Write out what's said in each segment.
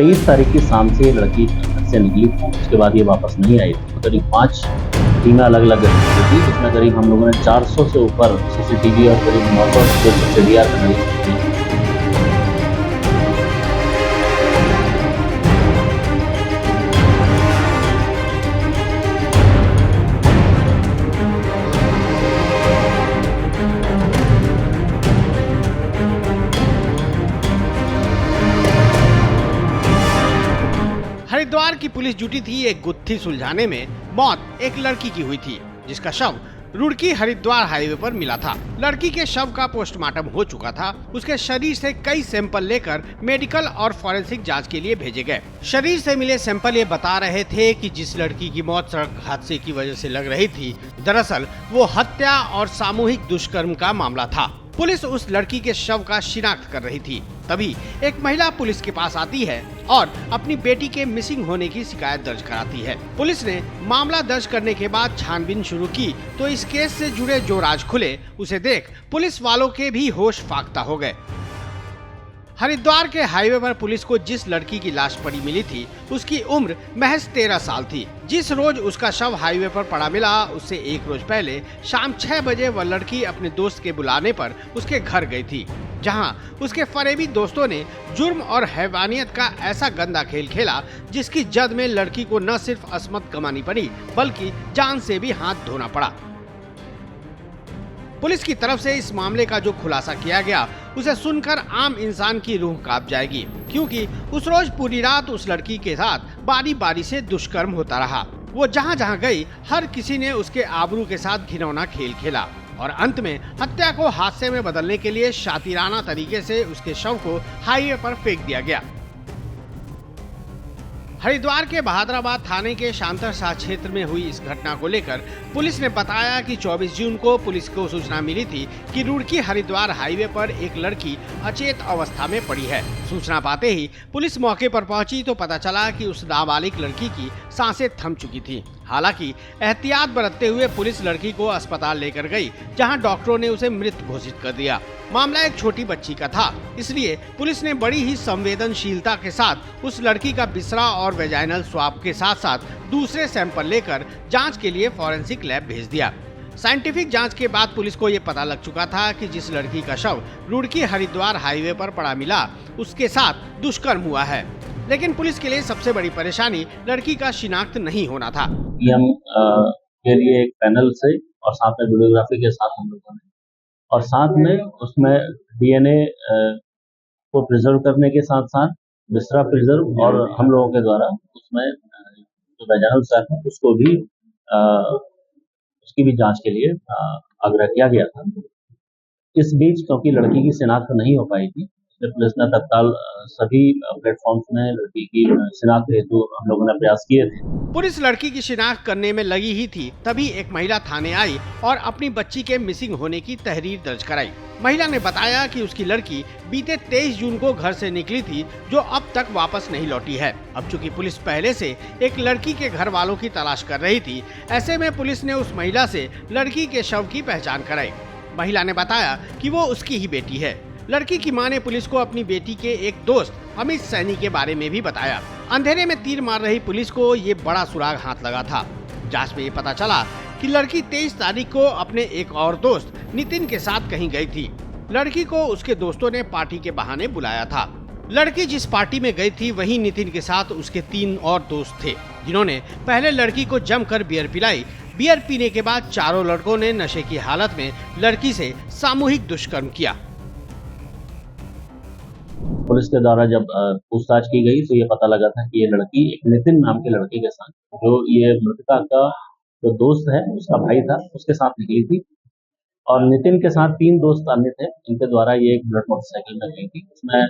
23 तारीख की शाम से ये लड़की घर से निकली थी, उसके बाद ये वापस नहीं आई थी। करीब 5 टीमें अलग-अलग गठित की थी, जिसमें करीब हम लोगों ने 400 से ऊपर सीसीटीवी और करीब 900 से सीडीआर एनालिसिस की। हरिद्वार की पुलिस ड्यूटी थी एक गुत्थी सुलझाने में। मौत एक लड़की की हुई थी, जिसका शव रुड़की हरिद्वार हाईवे पर मिला था। लड़की के शव का पोस्टमार्टम हो चुका था। उसके शरीर से कई सैंपल लेकर मेडिकल और फॉरेंसिक जांच के लिए भेजे गए। शरीर से मिले सैंपल ये बता रहे थे कि जिस लड़की की मौत सड़क हादसे की वजह से लग रही थी, दरअसल वो हत्या और सामूहिक दुष्कर्म का मामला था। पुलिस उस लड़की के शव का शिनाख्त कर रही थी। तभी एक महिला पुलिस के पास आती है और अपनी बेटी के मिसिंग होने की शिकायत दर्ज कराती है। पुलिस ने मामला दर्ज करने के बाद छानबीन शुरू की तो इस केस से जुड़े जो राज खुले, उसे देख पुलिस वालों के भी होश फाख्ता हो गए। हरिद्वार के हाईवे पर पुलिस को जिस लड़की की लाश पड़ी मिली थी, उसकी उम्र महज 13 साल थी। जिस रोज उसका शव हाईवे पर पड़ा मिला, उससे एक रोज पहले शाम 6 बजे वह लड़की अपने दोस्त के बुलाने पर उसके घर गई थी, जहां उसके फरेबी दोस्तों ने जुर्म और हैवानियत का ऐसा गंदा खेल खेला, जिसकी जद में लड़की को न सिर्फ असमत कमानी पड़ी, बल्कि जान से भी हाथ धोना पड़ा। पुलिस की तरफ से इस मामले का जो खुलासा किया गया, उसे सुनकर आम इंसान की रूह कांप जाएगी, क्योंकि उस रोज पूरी रात उस लड़की के साथ बारी बारी से दुष्कर्म होता रहा। वो जहां जहां गई, हर किसी ने उसके आबरू के साथ घिनौना खेल खेला और अंत में हत्या को हादसे में बदलने के लिए शातिराना तरीके से उसके शव को हाईवे पर फेंक दिया गया। हरिद्वार के बहादुराबाद थाने के शांतरशाह क्षेत्र में हुई इस घटना को लेकर पुलिस ने बताया कि 24 जून को पुलिस को सूचना मिली थी कि रुड़की हरिद्वार हाईवे पर एक लड़की अचेत अवस्था में पड़ी है। सूचना पाते ही पुलिस मौके पर पहुंची तो पता चला कि उस नाबालिग लड़की की सांसें थम चुकी थी। हालांकि एहतियात बरतते हुए पुलिस लड़की को अस्पताल लेकर गई, जहां डॉक्टरों ने उसे मृत घोषित कर दिया। मामला एक छोटी बच्ची का था, इसलिए पुलिस ने बड़ी ही संवेदनशीलता के साथ उस लड़की का बिसरा और वेजाइनल स्वाब के साथ साथ दूसरे सैंपल लेकर जांच के लिए फॉरेंसिक लैब भेज दिया। साइंटिफिक जांच के बाद पुलिस को ये पता लग चुका था कि जिस लड़की का शव रुड़की हरिद्वार हाईवे पर पड़ा मिला, उसके साथ दुष्कर्म हुआ है। लेकिन पुलिस के लिए सबसे बड़ी परेशानी लड़की का शिनाख्त नहीं होना था। पीएम के लिए एक पैनल से और साथ में वीडियोग्राफी के साथ हम लोगों ने और साथ में उसमें डीएनए को प्रिजर्व करने के साथ साथ बिसरा प्रिजर्व और हम लोगों के द्वारा उसमें जो वेजाइनल स्वैब है उसको भी उसकी भी जांच के लिए आग्रह किया गया था। इस बीच क्योंकि लड़की की शिनाख्त नहीं हो पाई थी, पुलिस ने तत्काल सभी प्लेटफॉर्म्स में लड़की की शिनाख्त हेतु हम लोगों ने प्रयास किए थे। पुलिस लड़की की शिनाख्त करने में लगी ही थी, तभी एक महिला थाने आई और अपनी बच्ची के मिसिंग होने की तहरीर दर्ज कराई। महिला ने बताया कि उसकी लड़की बीते 23 जून को घर से निकली थी, जो अब तक वापस नहीं लौटी है। अब चूंकि पुलिस पहले से एक लड़की के घर वालों की तलाश कर रही थी, ऐसे में पुलिस ने उस महिला से लड़की के शव की पहचान कराई। महिला ने बताया कि वो उसकी ही बेटी है। लड़की की मां ने पुलिस को अपनी बेटी के एक दोस्त अमित सैनी के बारे में भी बताया। अंधेरे में तीर मार रही पुलिस को ये बड़ा सुराग हाथ लगा था। जांच में ये पता चला कि लड़की 23 तारीख को अपने एक और दोस्त नितिन के साथ कहीं गई थी। लड़की को उसके दोस्तों ने पार्टी के बहाने बुलाया था। लड़की जिस पार्टी में गई थी, वहीं नितिन के साथ उसके 3 और दोस्त थे, जिन्होंने पहले लड़की को जमकर बियर पिलाई। बियर पीने के बाद चारों लड़कों ने नशे की हालत में लड़की से सामूहिक दुष्कर्म किया। पुलिस के द्वारा जब पूछताछ की गई तो ये पता लगा था कि ये लड़की एक नितिन नाम के लड़के के साथ, जो ये मृतका का जो दोस्त है उसका भाई था, उसके साथ निकली थी और नितिन के साथ 3 दोस्त अन्य थे, इनके द्वारा ये एक बुलेट मोटरसाइकिल में गई थी। उसमें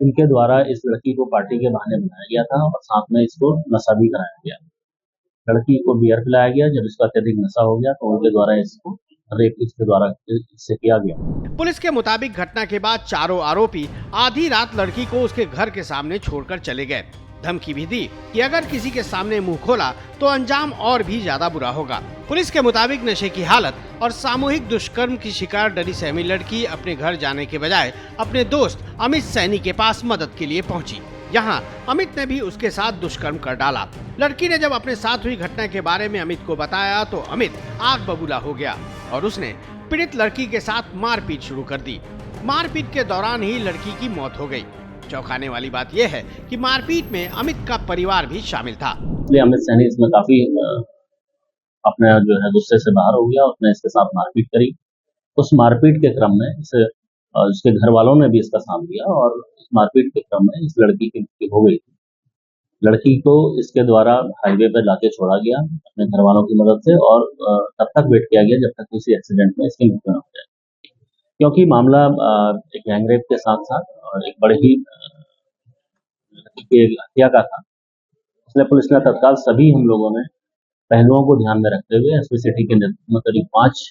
इनके द्वारा इस लड़की को पार्टी के बहाने बुलाया गया था और साथ में इसको नशा भी कराया गया। लड़की को बियर पिलाया गया। जब इसका अत्यधिक नशा हो गया तो उनके द्वारा इसको रेप इसके द्वारा इससे किया गया। पुलिस के मुताबिक घटना के बाद चारों आरोपी आधी रात लड़की को उसके घर के सामने छोड़कर चले गए। धमकी भी दी कि अगर किसी के सामने मुंह खोला तो अंजाम और भी ज्यादा बुरा होगा। पुलिस के मुताबिक नशे की हालत और सामूहिक दुष्कर्म की शिकार डरी सहमी लड़की अपने घर जाने के बजाय अपने दोस्त अमित सैनी के पास मदद के लिए पहुंची। यहाँ अमित ने भी उसके साथ दुष्कर्म कर डाला। लड़की ने जब अपने साथ हुई घटना के बारे में अमित को बताया तो अमित आग बबूला हो गया और उसने पीड़ित लड़की के साथ मारपीट शुरू कर दी। मारपीट के दौरान ही लड़की की मौत हो गई। चौंकाने वाली बात यह है कि मारपीट में अमित का परिवार भी शामिल था। अमित सैनी इसमें काफी अपने जो है गुस्से से बाहर हो गया, उसने इसके साथ मारपीट करी। उस मारपीट के क्रम में इसके घर वालों ने भी इसका साथ दिया और इस मारपीट के क्रम में इस लड़की की मृत्यु हो गई थी। लड़की को इसके द्वारा हाईवे पर लाके छोड़ा गया अपने घर वालों की मदद से और तब तक वेट किया गया जब तक किसी एक्सीडेंट में इसकी मृत्यु न हो जाए, क्योंकि मामला एक गैंगरेप के साथ साथ एक बड़े ही लड़की की हत्या का था। इसलिए पुलिस ने तत्काल सभी हम लोगों ने पहलुओं को ध्यान में रखते हुए एसपी सिटी के नेतृत्व में करीब 5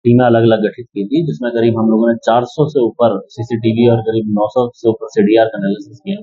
टीमें अलग अलग गठित की थी, जिसमें करीब हम लोगों ने 400 से ऊपर सीसीटीवी और करीब 900 से ऊपर सीडीआर का एनालिसिस किया।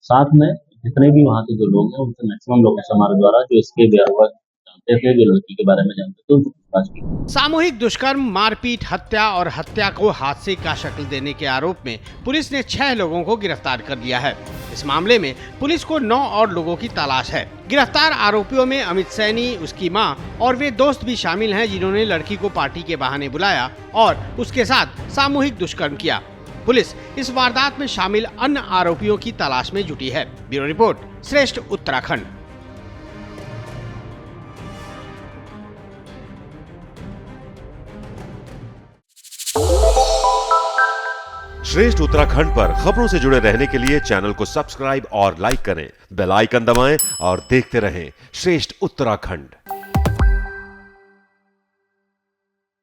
साथ में जितने भी वहाँ के जो लोग हैं उनसे मैक्सिमम लोकेशन हमारे द्वारा जो इसके बेहद जानते थे, जो लड़की के बारे में जानते थे, उनसे पूछताछ की। सामूहिक दुष्कर्म, मारपीट, हत्या और हत्या को हादसे का शक्ल देने के आरोप में पुलिस ने 6 लोगों को गिरफ्तार कर लिया है। इस मामले में पुलिस को 9 और लोगों की तलाश है। गिरफ्तार आरोपियों में अमित सैनी, उसकी मां और वे दोस्त भी शामिल हैं जिन्होंने लड़की को पार्टी के बहाने बुलाया और उसके साथ सामूहिक दुष्कर्म किया। पुलिस इस वारदात में शामिल अन्य आरोपियों की तलाश में जुटी है। ब्यूरो रिपोर्ट, श्रेष्ठ उत्तराखंड। श्रेष्ठ उत्तराखंड पर खबरों से जुड़े रहने के लिए चैनल को सब्सक्राइब और लाइक करें, बेल आइकन दबाएं और देखते रहें श्रेष्ठ उत्तराखंड।